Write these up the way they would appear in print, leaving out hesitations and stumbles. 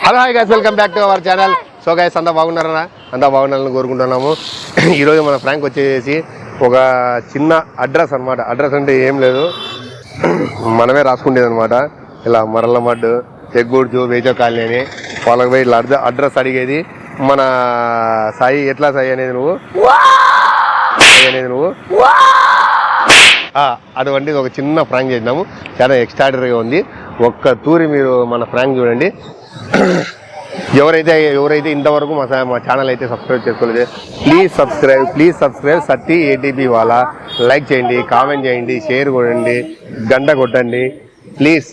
Hello hi guys, welcome back to our channel. So guys, అంతా బాగున్నారా? అంతా బాగున్నారని కోరుకుంటున్నాము. ఈరోజు మన ఫ్రాంక్ వచ్చేసి ఒక చిన్న అడ్రస్ అనమాట. అడ్రస్ అంటే ఏం లేదు, మనమే రాసుకుంటేది అనమాట. ఇలా మరలమడ్ ఎగ్గూడ్చు వేచో కాలనీ అని వాళ్ళకి పోయి ఇట్లా అడ్రస్ అడిగేది. మన సాయి ఎట్లా సాయి అనేది నువ్వు అటువంటిది ఒక చిన్న ఫ్రాంక్ చేసినాము. చాలా ఎక్స్ట్రాడనరీగా ఉంది. ఒక్క తూరి మీరు మన ఫ్రాంక్ చూడండి. ఎవరైతే ఇంతవరకు మా ఛానల్ అయితే సబ్స్క్రైబ్ చేసుకోలేదు, ప్లీజ్ సబ్స్క్రైబ్ సత్తి ఏటీపీ వాళ్ళ. లైక్ చేయండి, కామెంట్ చేయండి, షేర్ కొట్టండి, గంట కొట్టండి. ప్లీజ్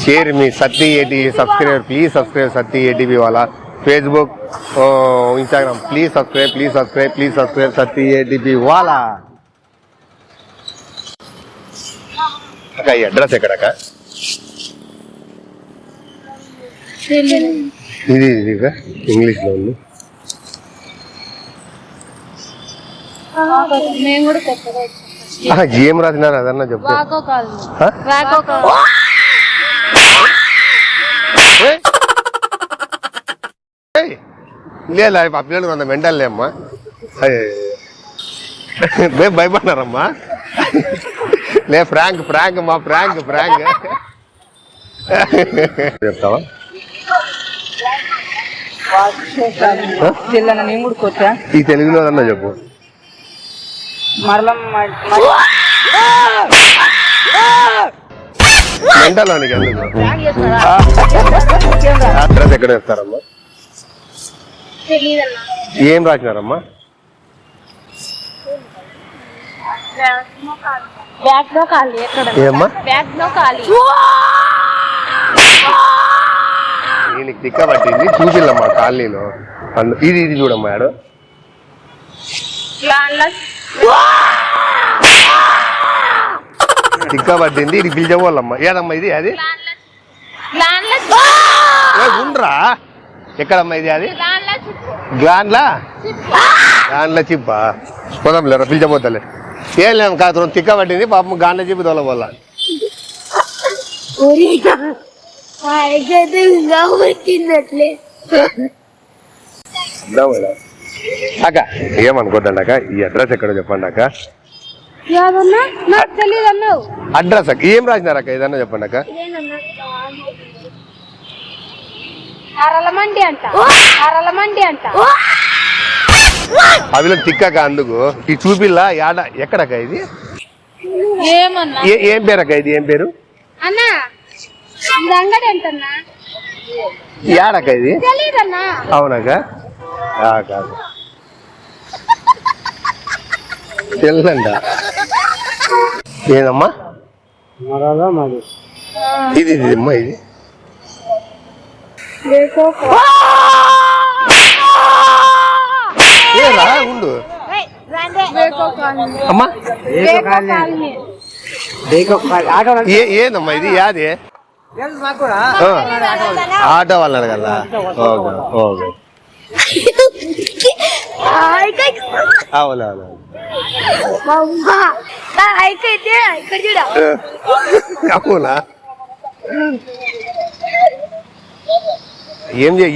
షేర్ మీ Satti AT subscribe, please subscribe Satti ATP వాళ్ళ. Facebook, Instagram, please subscribe Satti ATP వాళ్ళ. అక్క, ఈ అడ్రస్ ఎక్కడక్క? ఇది ఇంగ్లీష్ లో ఉంది. ఏం రాసినారు అదన్నా చెప్పు. లేదు, ఆ పిల్లలు కొంత మెంటల్లే అమ్మా. భయపడినారమ్మా. లే, ఫ్రాంక్ అమ్మా, ఫ్రాంక్ చెప్తావా? ఈ తెలుగులో అన్నా చెప్పు. మెంటల్లోనికి ఎందుకు? అడ్రస్ ఎక్కడ చెప్తారమ్మా? ఏం రాసినారమ్మా? ఏమ్మా దీనికి తిక్క పట్టింది, చూపిల్లమ్మా కాలనీలో. ఇది చూడమ్మా ఆడు. తిక్క పట్టింది, ఇది పిలిచబోళ్ళమ్మా. ఏదమ్మా ఇది? అది ఉండ్రా. ఎక్కడమ్మా ఇది? అది గ్లాండ్లా చిప్పా. పోదాం లేరా, పిలిచబోతలే. ఏం లేము కాదు, తిక్క పట్టింది పాపం. గాండ్ల చిప్పి తోలబోల్లా. అక్క ఏమనుకోద్దండి అక్క, ఈ అడ్రస్ ఎక్కడో చెప్పండి అక్క. అడ్రస్ అక్క ఏం రాసినారు అక్క? ఏదన్నా చెప్పండి అక్క. అవిలో తిక్కక అందుకు ఈ చూపిల్లా యాడ ఎక్కడక్క ఇది? ఏం పేరు అక్క ఇది? ఏం పేరు? యాడక్క ఇది? అవునక్క, కాదు తెల్లంట. ఏదమ్మా ఇది? అమ్మా ఇది ఏరా ఉండు అమ్మా. ఏదమ్మా ఇది? యాదే ఆటో వాళ్ళు అడగల్లా? ఓకే. అవునా? అవునా?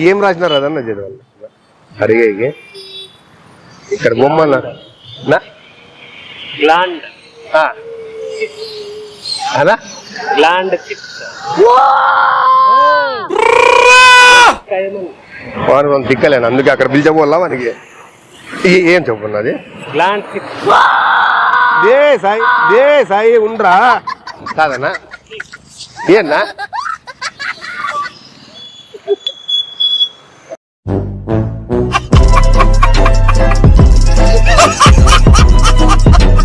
ఏం రాసినారు అదన్నా చదవాలి. అడిగే ఇక్కడ బొమ్మన్నా వారు తిక్కలేను, అందుకే అక్కడ పిలిచబోల్లా మనకి. ఏం చెప్పున్నది? దే సాయి ఉండరా కాదన్నా? ఏనా